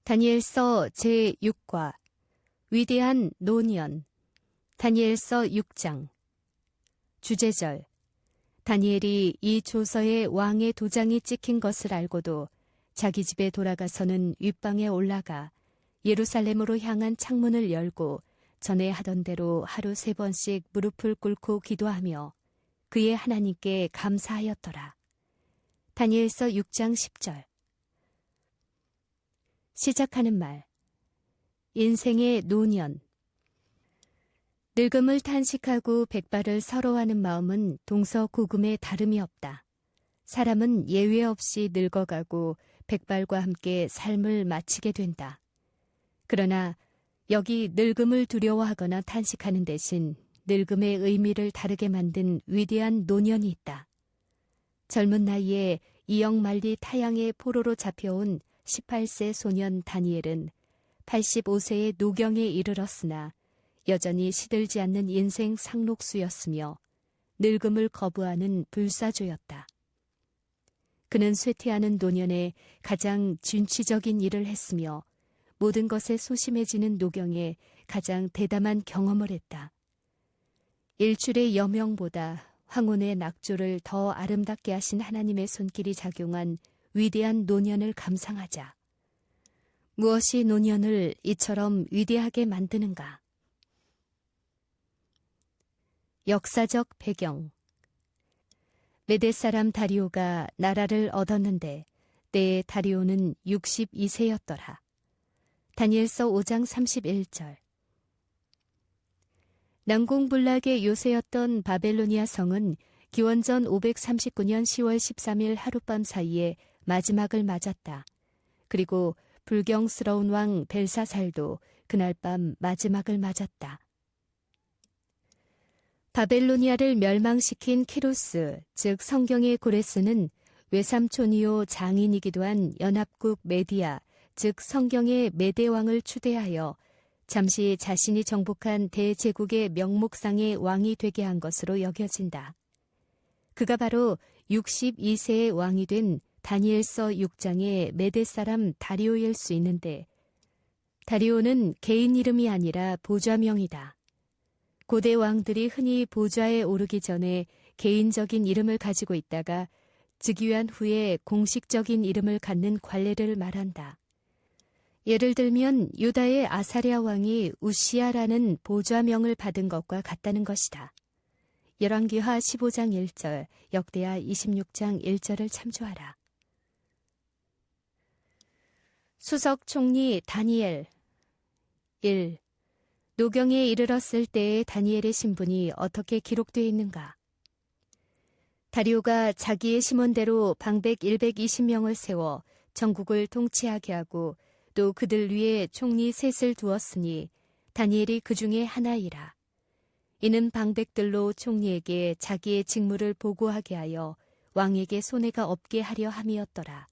다니엘서 제6과 위대한 노년. 다니엘서 6장. 주제절. 다니엘이 이 조서에 왕의 도장이 찍힌 것을 알고도 자기 집에 돌아가서는 윗방에 올라가 예루살렘으로 향한 창문을 열고 전에 하던 대로 하루 3번씩 무릎을 꿇고 기도하며 그의 하나님께 감사하였더라. 다니엘서 6장 10절. 시작하는 말. 인생의 노년. 늙음을 탄식하고 백발을 서러워하는 마음은 동서고금에 다름이 없다. 사람은 예외 없이 늙어가고 백발과 함께 삶을 마치게 된다. 그러나 여기 늙음을 두려워하거나 탄식하는 대신 늙음의 의미를 다르게 만든 위대한 노년이 있다. 젊은 나이에 이역만리 타양의 포로로 잡혀온 18세 소년 다니엘은 85세의 노경에 이르렀으나 여전히 시들지 않는 인생 상록수였으며 늙음을 거부하는 불사조였다. 그는 쇠퇴하는 노년에 가장 진취적인 일을 했으며 모든 것에 소심해지는 노경에 가장 대담한 경험을 했다. 일출의 여명보다 황혼의 낙조를 더 아름답게 하신 하나님의 손길이 작용한 위대한 노년을 감상하자. 무엇이 노년을 이처럼 위대하게 만드는가? 역사적 배경. 메대 사람 다리오가 나라를 얻었는데 때에 다리오는 62세였더라. 다니엘서 5장 31절. 난공불락의 요새였던 바벨로니아 성은 기원전 539년 10월 13일 하룻밤 사이에 마지막을 맞았다. 그리고 불경스러운 왕 벨사살도 그날 밤 마지막을 맞았다. 바벨로니아를 멸망시킨 키루스, 즉 성경의 고레스는 외삼촌이요 장인이기도 한 연합국 메디아, 즉 성경의 메대왕을 추대하여 잠시 자신이 정복한 대제국의 명목상의 왕이 되게 한 것으로 여겨진다. 그가 바로 62세의 왕이 된 다니엘서 6장의 메대 사람 다리오일 수 있는데, 다리오는 개인 이름이 아니라 보좌명이다. 고대 왕들이 흔히 보좌에 오르기 전에 개인적인 이름을 가지고 있다가 즉위한 후에 공식적인 이름을 갖는 관례를 말한다. 예를 들면 유다의 아사랴 왕이 우시야라는 보좌명을 받은 것과 같다는 것이다. 열왕기하 15장 1절, 역대하 26장 1절을 참조하라. 수석 총리 다니엘. 1. 노경에 이르렀을 때의 다니엘의 신분이 어떻게 기록되어 있는가? 다리오가 자기의 심원대로 방백 120명을 세워 전국을 통치하게 하고 또 그들 위에 총리 셋을 두었으니 다니엘이 그 중에 하나이라. 이는 방백들로 총리에게 자기의 직무를 보고하게 하여 왕에게 손해가 없게 하려 함이었더라.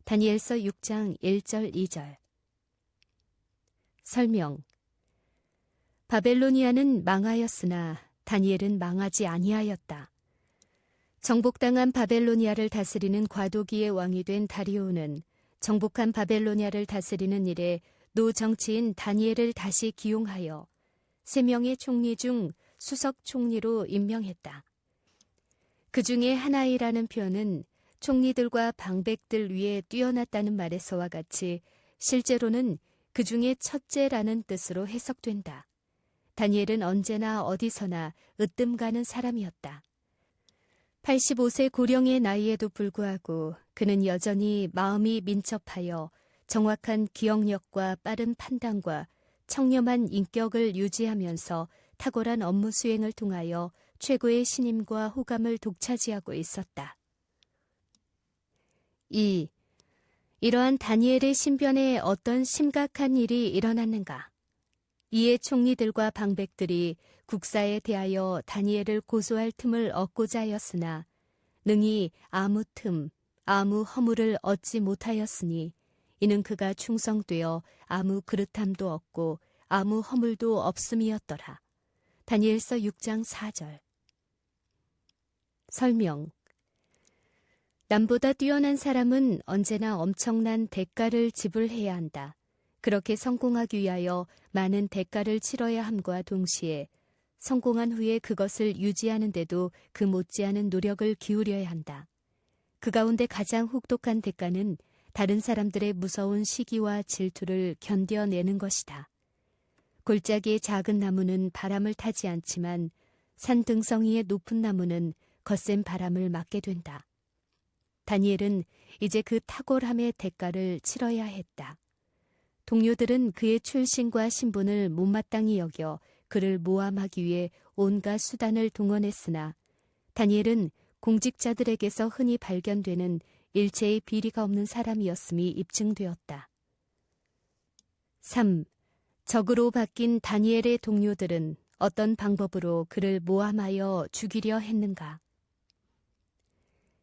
다니엘서 6장 1절 2절. 설명. 바벨로니아는 망하였으나 다니엘은 망하지 아니하였다. 정복당한 바벨로니아를 다스리는 과도기의 왕이 된 다리오는 정복한 바벨로니아를 다스리는 일에 노 정치인 다니엘을 다시 기용하여 3명의 총리 중 수석 총리로 임명했다. 그 중에 하나이라는 표현은 총리들과 방백들 위에 뛰어났다는 말에서와 같이 실제로는 그 중에 첫째라는 뜻으로 해석된다. 다니엘은 언제나 어디서나 으뜸 가는 사람이었다. 85세 고령의 나이에도 불구하고 그는 여전히 마음이 민첩하여 정확한 기억력과 빠른 판단과 청렴한 인격을 유지하면서 탁월한 업무 수행을 통하여 최고의 신임과 호감을 독차지하고 있었다. 2. 이러한 다니엘의 신변에 어떤 심각한 일이 일어났는가? 이에 총리들과 방백들이 국사에 대하여 다니엘을 고소할 틈을 얻고자 하였으나 능히 아무 틈, 아무 허물을 얻지 못하였으니 이는 그가 충성되어 아무 그릇함도 없고 아무 허물도 없음이었더라. 다니엘서 6장 4절. 설명. 남보다 뛰어난 사람은 언제나 엄청난 대가를 지불해야 한다. 그렇게 성공하기 위하여 많은 대가를 치러야 함과 동시에 성공한 후에 그것을 유지하는 데도 그 못지않은 노력을 기울여야 한다. 그 가운데 가장 혹독한 대가는 다른 사람들의 무서운 시기와 질투를 견뎌내는 것이다. 골짜기의 작은 나무는 바람을 타지 않지만 산 등성이의 높은 나무는 거센 바람을 맞게 된다. 다니엘은 이제 그 탁월함의 대가를 치러야 했다. 동료들은 그의 출신과 신분을 못마땅히 여겨 그를 모함하기 위해 온갖 수단을 동원했으나 다니엘은 공직자들에게서 흔히 발견되는 일체의 비리가 없는 사람이었음이 입증되었다. 3. 적으로 바뀐 다니엘의 동료들은 어떤 방법으로 그를 모함하여 죽이려 했는가?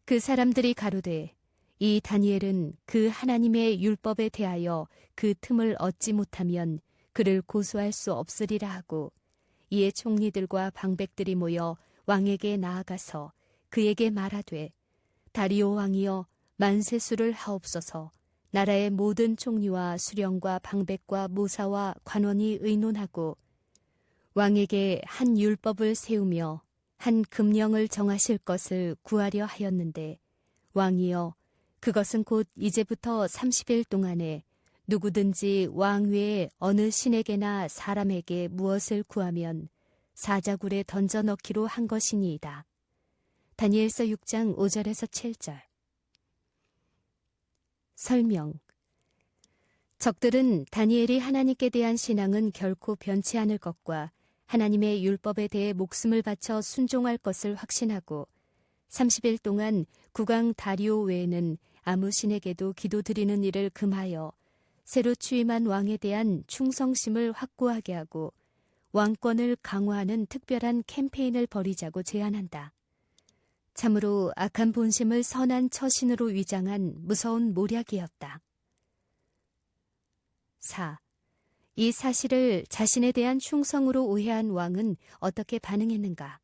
그 사람들이 가로되 이 다니엘은 그 하나님의 율법에 대하여 그 틈을 얻지 못하면 그를 고소할 수 없으리라 하고 이에 총리들과 방백들이 모여 왕에게 나아가서 그에게 말하되 다리오 왕이여 만세수를 하옵소서. 나라의 모든 총리와 수령과 방백과 모사와 관원이 의논하고 왕에게 한 율법을 세우며 한 금령을 정하실 것을 구하려 하였는데 왕이여 그것은 곧 이제부터 30일 동안에 누구든지 왕 외에 어느 신에게나 사람에게 무엇을 구하면 사자굴에 던져 넣기로 한 것이니이다. 다니엘서 6장 5절에서 7절. 설명. 적들은 다니엘이 하나님께 대한 신앙은 결코 변치 않을 것과 하나님의 율법에 대해 목숨을 바쳐 순종할 것을 확신하고 30일 동안 국왕 다리오 외에는 아무 신에게도 기도드리는 일을 금하여 새로 취임한 왕에 대한 충성심을 확고하게 하고 왕권을 강화하는 특별한 캠페인을 벌이자고 제안한다. 참으로 악한 본심을 선한 처신으로 위장한 무서운 모략이었다. 4. 이 사실을 자신에 대한 충성으로 오해한 왕은 어떻게 반응했는가?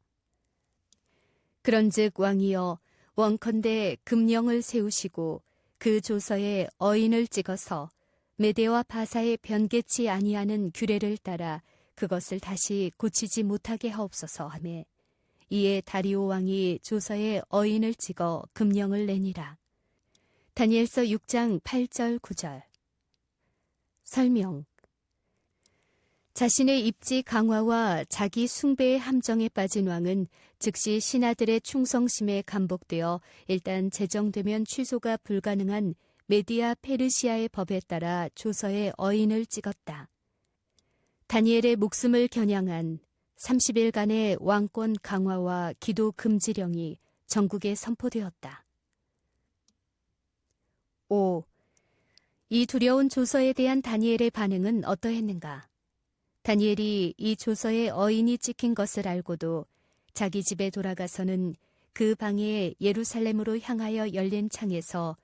그런즉 왕이여 원컨대 금령을 세우시고 그 조서에 어인을 찍어서 메대와 바사에 변개치 아니하는 규례를 따라 그것을 다시 고치지 못하게 하옵소서 하매 이에 다리오 왕이 조서에 어인을 찍어 금령을 내니라. 다니엘서 6장 8절 9절. 설명. 자신의 입지 강화와 자기 숭배의 함정에 빠진 왕은 즉시 신하들의 충성심에 감복되어 일단 제정되면 취소가 불가능한 메디아 페르시아의 법에 따라 조서에 어인을 찍었다. 다니엘의 목숨을 겨냥한 30일간의 왕권 강화와 기도 금지령이 전국에 선포되었다. 5. 이 두려운 조서에 대한 다니엘의 반응은 어떠했는가? 다니엘이 이 조서에 어인이 찍힌 것을 알고도 자기 집에 돌아가서는 그 방에 예루살렘으로 향하여 열린 창에서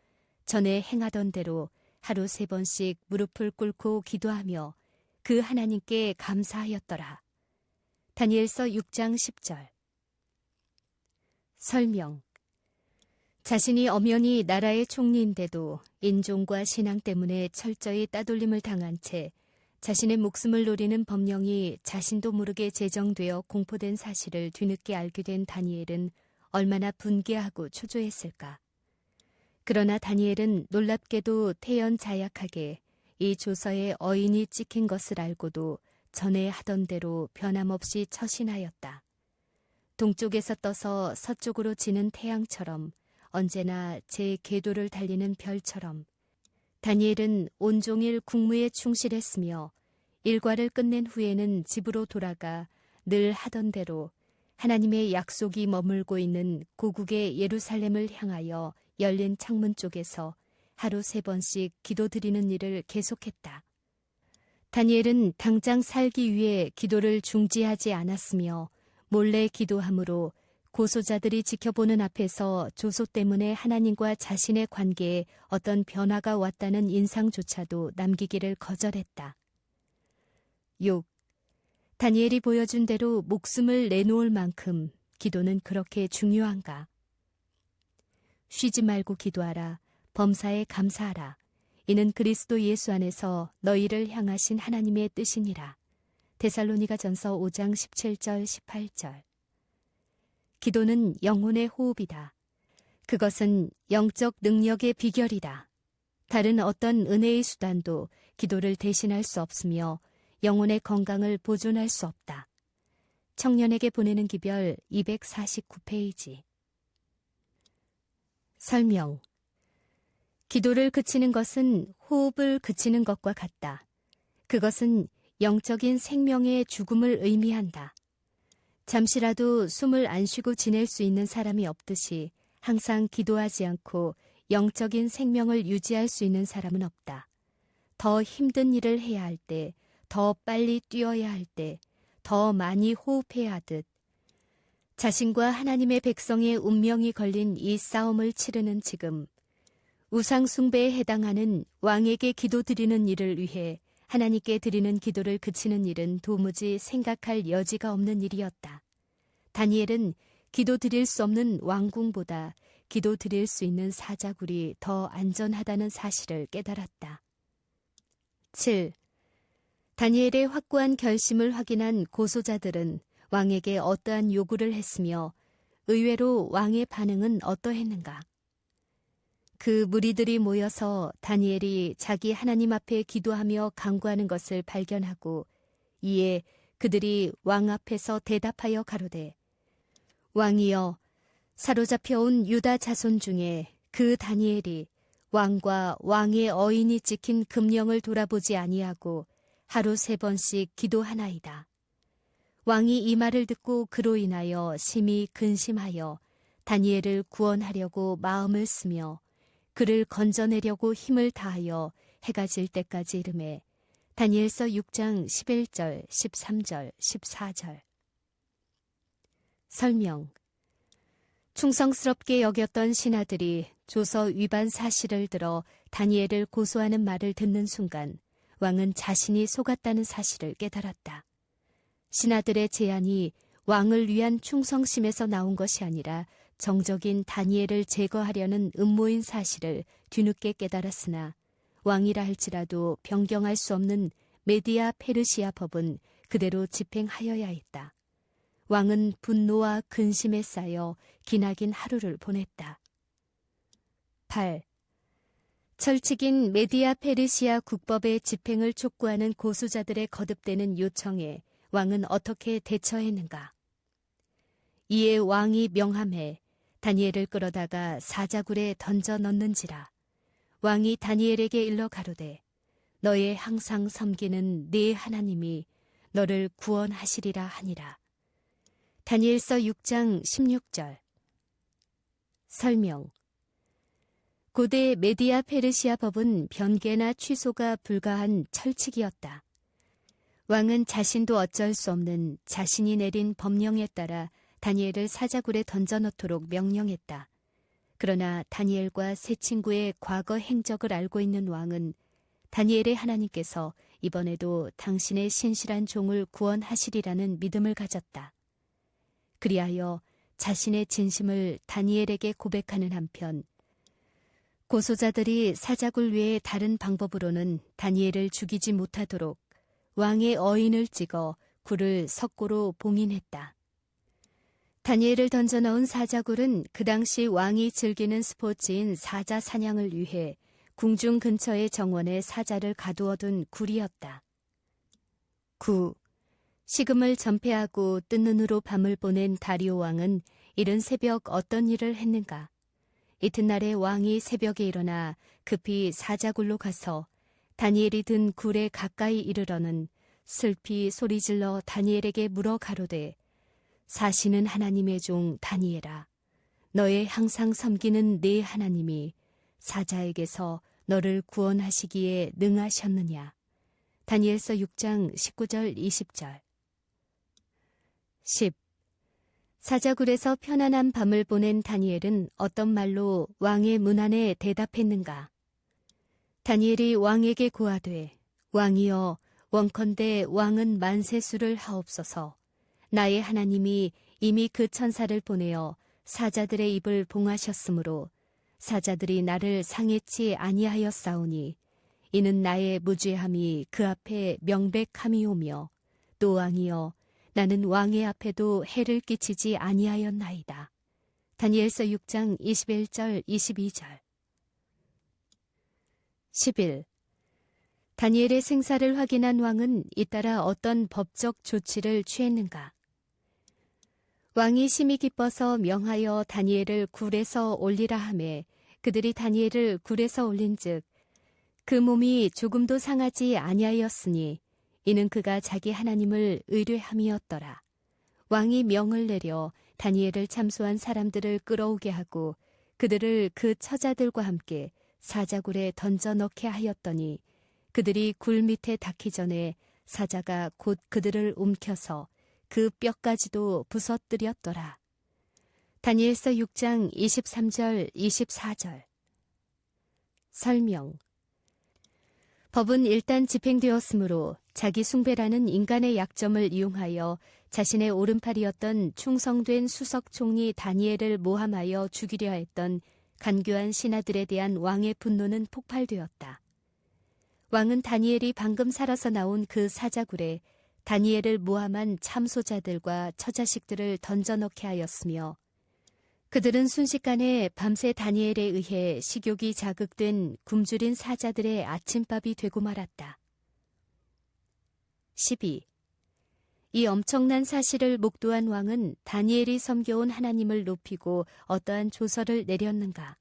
전에 행하던 대로 하루 3번씩 무릎을 꿇고 기도하며 그 하나님께 감사하였더라. 다니엘서 6장 10절. 설명. 자신이 엄연히 나라의 총리인데도 인종과 신앙 때문에 철저히 따돌림을 당한 채 자신의 목숨을 노리는 법령이 자신도 모르게 제정되어 공포된 사실을 뒤늦게 알게 된 다니엘은 얼마나 분개하고 초조했을까. 그러나 다니엘은 놀랍게도 태연자약하게 이 조서에 어인이 찍힌 것을 알고도 전에 하던 대로 변함없이 처신하였다. 동쪽에서 떠서 서쪽으로 지는 태양처럼 언제나 제 궤도를 달리는 별처럼 다니엘은 온종일 국무에 충실했으며 일과를 끝낸 후에는 집으로 돌아가 늘 하던 대로 하나님의 약속이 머물고 있는 고국의 예루살렘을 향하여 열린 창문 쪽에서 하루 3번씩 기도드리는 일을 계속했다. 다니엘은 당장 살기 위해 기도를 중지하지 않았으며 몰래 기도함으로 고소자들이 지켜보는 앞에서 조소 때문에 하나님과 자신의 관계에 어떤 변화가 왔다는 인상조차도 남기기를 거절했다. 6. 다니엘이 보여준 대로 목숨을 내놓을 만큼 기도는 그렇게 중요한가? 쉬지 말고 기도하라. 범사에 감사하라. 이는 그리스도 예수 안에서 너희를 향하신 하나님의 뜻이니라. 데살로니가전서 5장 17절 18절. 기도는 영혼의 호흡이다. 그것은 영적 능력의 비결이다. 다른 어떤 은혜의 수단도 기도를 대신할 수 없으며 영혼의 건강을 보존할 수 없다. 청년에게 보내는 기별 249페이지. 설명. 기도를 그치는 것은 호흡을 그치는 것과 같다. 그것은 영적인 생명의 죽음을 의미한다. 잠시라도 숨을 안 쉬고 지낼 수 있는 사람이 없듯이 항상 기도하지 않고 영적인 생명을 유지할 수 있는 사람은 없다. 더 힘든 일을 해야 할 때, 더 빨리 뛰어야 할 때, 더 많이 호흡해야 하듯 자신과 하나님의 백성의 운명이 걸린 이 싸움을 치르는 지금 우상 숭배에 해당하는 왕에게 기도드리는 일을 위해 하나님께 드리는 기도를 그치는 일은 도무지 생각할 여지가 없는 일이었다. 다니엘은 기도 드릴 수 없는 왕궁보다 기도 드릴 수 있는 사자굴이 더 안전하다는 사실을 깨달았다. 7. 다니엘의 확고한 결심을 확인한 고소자들은 왕에게 어떠한 요구를 했으며 의외로 왕의 반응은 어떠했는가? 그 무리들이 모여서 다니엘이 자기 하나님 앞에 기도하며 간구하는 것을 발견하고 이에 그들이 왕 앞에서 대답하여 가로되 왕이여 사로잡혀온 유다 자손 중에 그 다니엘이 왕과 왕의 어인이 지킨 금령을 돌아보지 아니하고 하루 3번씩 기도하나이다. 왕이 이 말을 듣고 그로 인하여 심히 근심하여 다니엘을 구원하려고 마음을 쓰며 그를 건져내려고 힘을 다하여 해가 질 때까지 이르매 다니엘서 6장 11절, 13절, 14절. 설명. 충성스럽게 여겼던 신하들이 조서 위반 사실을 들어 다니엘을 고소하는 말을 듣는 순간 왕은 자신이 속았다는 사실을 깨달았다. 신하들의 제안이 왕을 위한 충성심에서 나온 것이 아니라 정적인 다니엘을 제거하려는 음모인 사실을 뒤늦게 깨달았으나 왕이라 할지라도 변경할 수 없는 메디아 페르시아 법은 그대로 집행하여야 했다. 왕은 분노와 근심에 쌓여 기나긴 하루를 보냈다. 8. 철칙인 메디아 페르시아 국법의 집행을 촉구하는 고수자들의 거듭되는 요청에 왕은 어떻게 대처했는가? 이에 왕이 명함해 다니엘을 끌어다가 사자굴에 던져 넣는지라. 왕이 다니엘에게 일러 가로되 너의 항상 섬기는 네 하나님이 너를 구원하시리라 하니라. 다니엘서 6장 16절. 설명. 고대 메디아 페르시아 법은 변개나 취소가 불가한 철칙이었다. 왕은 자신도 어쩔 수 없는 자신이 내린 법령에 따라 다니엘을 사자굴에 던져넣도록 명령했다. 그러나 다니엘과 세 친구의 과거 행적을 알고 있는 왕은 다니엘의 하나님께서 이번에도 당신의 신실한 종을 구원하시리라는 믿음을 가졌다. 그리하여 자신의 진심을 다니엘에게 고백하는 한편 고소자들이 사자굴 외에 다른 방법으로는 다니엘을 죽이지 못하도록 왕의 어인을 찍어 굴을 석고로 봉인했다. 다니엘을 던져 넣은 사자굴은 그 당시 왕이 즐기는 스포츠인 사자 사냥을 위해 궁중 근처의 정원에 사자를 가두어둔 굴이었다. 9. 식음을 전폐하고 뜬 눈으로 밤을 보낸 다리오 왕은 이른 새벽 어떤 일을 했는가? 이튿날에 왕이 새벽에 일어나 급히 사자굴로 가서 다니엘이 든 굴에 가까이 이르러는 슬피 소리질러 다니엘에게 물어 가로되 사시는 하나님의 종 다니엘아, 너의 항상 섬기는 네 하나님이 사자에게서 너를 구원하시기에 능하셨느냐. 다니엘서 6장 19절 20절. 10. 사자굴에서 편안한 밤을 보낸 다니엘은 어떤 말로 왕의 문안에 대답했는가? 다니엘이 왕에게 고하되 왕이여 원컨대 왕은 만세수를 하옵소서. 나의 하나님이 이미 그 천사를 보내어 사자들의 입을 봉하셨으므로 사자들이 나를 상해치 아니하였사오니 이는 나의 무죄함이 그 앞에 명백함이오며 또 왕이여 나는 왕의 앞에도 해를 끼치지 아니하였나이다. 다니엘서 6장 21절 22절 11. 다니엘의 생사를 확인한 왕은 잇따라 어떤 법적 조치를 취했는가? 왕이 심히 기뻐서 명하여 다니엘을 굴에서 올리라 하매 그들이 다니엘을 굴에서 올린즉 그 몸이 조금도 상하지 아니하였으니 이는 그가 자기 하나님을 의뢰함이었더라. 왕이 명을 내려 다니엘을 참소한 사람들을 끌어오게 하고 그들을 그 처자들과 함께 사자굴에 던져 넣게 하였더니 그들이 굴 밑에 닿기 전에 사자가 곧 그들을 움켜서 그 뼈까지도 부서뜨렸더라. 다니엘서 6장 23절 24절 설명 법은 일단 집행되었으므로 자기 숭배라는 인간의 약점을 이용하여 자신의 오른팔이었던 충성된 수석 총리 다니엘을 모함하여 죽이려 했던 간교한 신하들에 대한 왕의 분노는 폭발되었다. 왕은 다니엘이 방금 살아서 나온 그 사자굴에 다니엘을 모함한 참소자들과 처자식들을 던져넣게 하였으며 그들은 순식간에 밤새 다니엘에 의해 식욕이 자극된 굶주린 사자들의 아침밥이 되고 말았다. 12. 이 엄청난 사실을 목도한 왕은 다니엘이 섬겨온 하나님을 높이고 어떠한 조서를 내렸는가?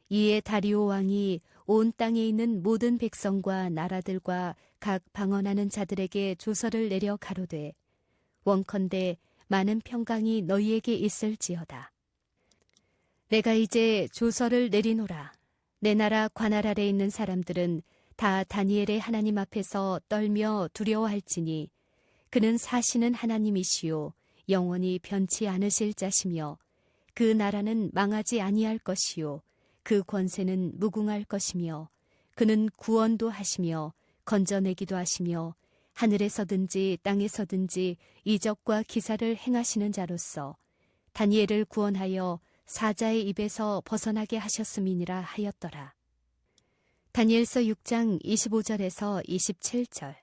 이에 다리오 왕이 온 땅에 있는 모든 백성과 나라들과 각 방언하는 자들에게 조서를 내려 가로되 원컨대 많은 평강이 너희에게 있을지어다. 내가 이제 조서를 내리노라. 내 나라 관할 아래 있는 사람들은 다 다니엘의 하나님 앞에서 떨며 두려워할지니 그는 사시는 하나님이시요 영원히 변치 않으실 자시며 그 나라는 망하지 아니할 것이요 그 권세는 무궁할 것이며 그는 구원도 하시며 건져내기도 하시며 하늘에서든지 땅에서든지 이적과 기사를 행하시는 자로서 다니엘을 구원하여 사자의 입에서 벗어나게 하셨음이니라 하였더라. 다니엘서 6장 25절에서 27절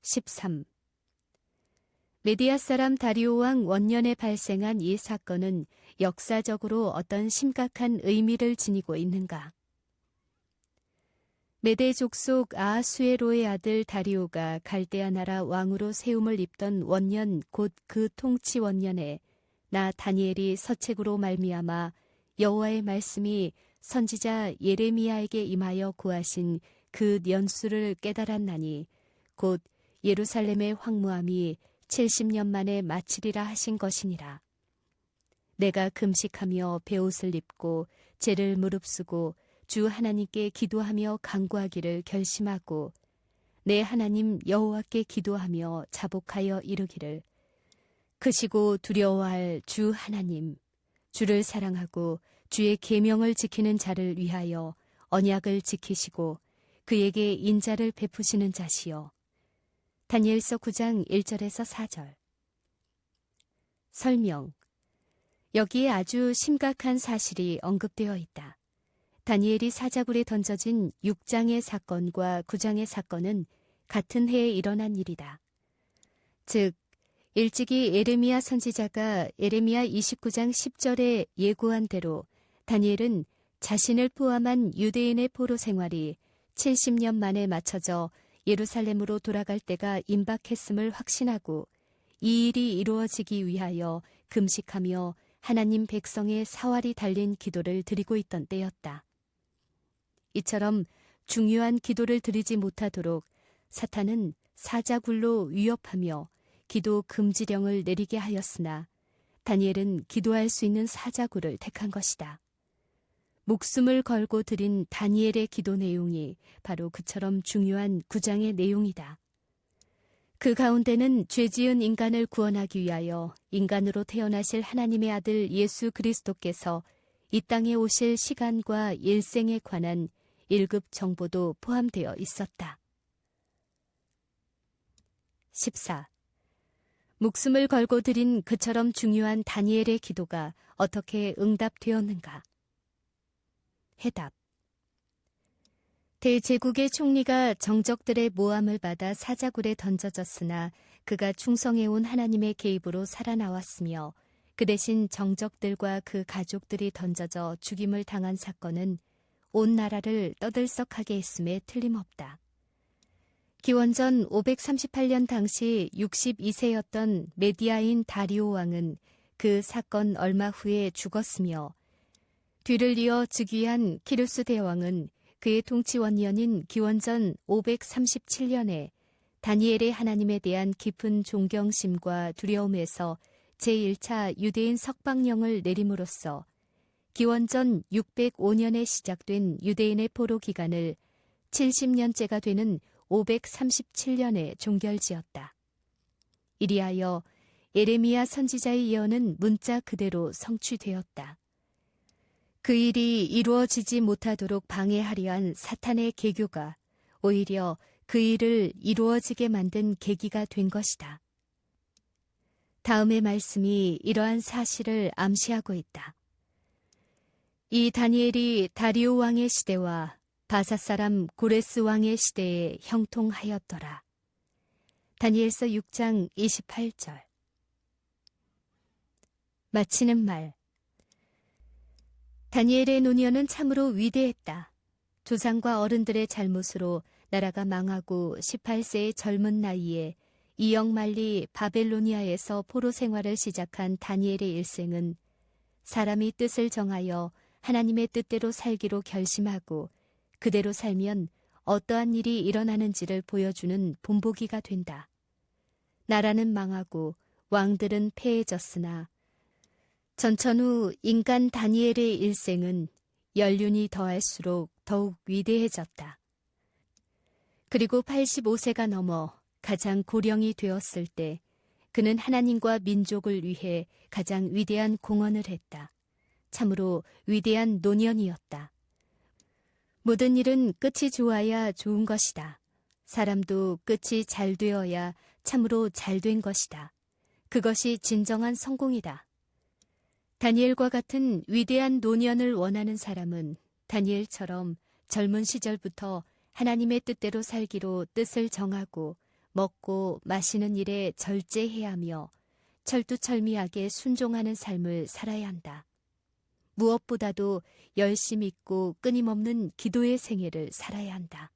13. 메디아 사람 다리오 왕 원년에 발생한 이 사건은 역사적으로 어떤 심각한 의미를 지니고 있는가? 메대 족속 아하수에로의 아들 다리오가 갈대아 나라 왕으로 세움을 입던 원년 곧 그 통치 원년에 나 다니엘이 서책으로 말미암아 여호와의 말씀이 선지자 예레미야에게 임하여 고하신 그 연수를 깨달았나니 곧 예루살렘의 황무함이 70년 만에 마치리라 하신 것이니라. 내가 금식하며 베옷을 입고 죄를 무릅쓰고 주 하나님께 기도하며 간구하기를 결심하고 내 하나님 여호와께 기도하며 자복하여 이르기를 크시고 두려워할 주 하나님 주를 사랑하고 주의 계명을 지키는 자를 위하여 언약을 지키시고 그에게 인자를 베푸시는 자시여. 다니엘서 9장 1절에서 4절 설명 여기에 아주 심각한 사실이 언급되어 있다. 다니엘이 사자굴에 던져진 6장의 사건과 9장의 사건은 같은 해에 일어난 일이다. 즉 일찍이 예레미야 선지자가 예레미야 29장 10절에 예고한 대로 다니엘은 자신을 포함한 유대인의 포로 생활이 70년 만에 맞춰져 예루살렘으로 돌아갈 때가 임박했음을 확신하고 이 일이 이루어지기 위하여 금식하며 하나님 백성의 사활이 달린 기도를 드리고 있던 때였다. 이처럼 중요한 기도를 드리지 못하도록 사탄은 사자굴로 위협하며 기도 금지령을 내리게 하였으나 다니엘은 기도할 수 있는 사자굴을 택한 것이다. 목숨을 걸고 드린 다니엘의 기도 내용이 바로 그처럼 중요한 9장의 내용이다. 그 가운데는 죄지은 인간을 구원하기 위하여 인간으로 태어나실 하나님의 아들 예수 그리스도께서 이 땅에 오실 시간과 일생에 관한 1급 정보도 포함되어 있었다. 14. 목숨을 걸고 드린 그처럼 중요한 다니엘의 기도가 어떻게 응답되었는가? 해답. 대제국의 총리가 정적들의 모함을 받아 사자굴에 던져졌으나 그가 충성해온 하나님의 개입으로 살아나왔으며 그 대신 정적들과 그 가족들이 던져져 죽임을 당한 사건은 온 나라를 떠들썩하게 했음에 틀림없다. 기원전 538년 당시 62세였던 메디아인 다리오 왕은 그 사건 얼마 후에 죽었으며 뒤를 이어 즉위한 키루스 대왕은 그의 통치원년인 기원전 537년에 다니엘의 하나님에 대한 깊은 존경심과 두려움에서 제1차 유대인 석방령을 내림으로써 기원전 605년에 시작된 유대인의 포로 기간을 70년째가 되는 537년에 종결지었다. 이리하여 예레미야 선지자의 예언은 문자 그대로 성취되었다. 그 일이 이루어지지 못하도록 방해하려 한 사탄의 계교가 오히려 그 일을 이루어지게 만든 계기가 된 것이다. 다음의 말씀이 이러한 사실을 암시하고 있다. 이 다니엘이 다리오 왕의 시대와 바사 사람 고레스 왕의 시대에 형통하였더라. 다니엘서 6장 28절. 마치는 말. 다니엘의 노년은 참으로 위대했다. 조상과 어른들의 잘못으로 나라가 망하고 18세의 젊은 나이에 이역만리 바벨로니아에서 포로 생활을 시작한 다니엘의 일생은 사람이 뜻을 정하여 하나님의 뜻대로 살기로 결심하고 그대로 살면 어떠한 일이 일어나는지를 보여주는 본보기가 된다. 나라는 망하고 왕들은 패해졌으나 전천후 인간 다니엘의 일생은 연륜이 더할수록 더욱 위대해졌다. 그리고 85세가 넘어 가장 고령이 되었을 때 그는 하나님과 민족을 위해 가장 위대한 공헌을 했다. 참으로 위대한 노년이었다. 모든 일은 끝이 좋아야 좋은 것이다. 사람도 끝이 잘 되어야 참으로 잘 된 것이다. 그것이 진정한 성공이다. 다니엘과 같은 위대한 노년을 원하는 사람은 다니엘처럼 젊은 시절부터 하나님의 뜻대로 살기로 뜻을 정하고 먹고 마시는 일에 절제해야 하며 철두철미하게 순종하는 삶을 살아야 한다. 무엇보다도 열심 있고 끊임없는 기도의 생애를 살아야 한다.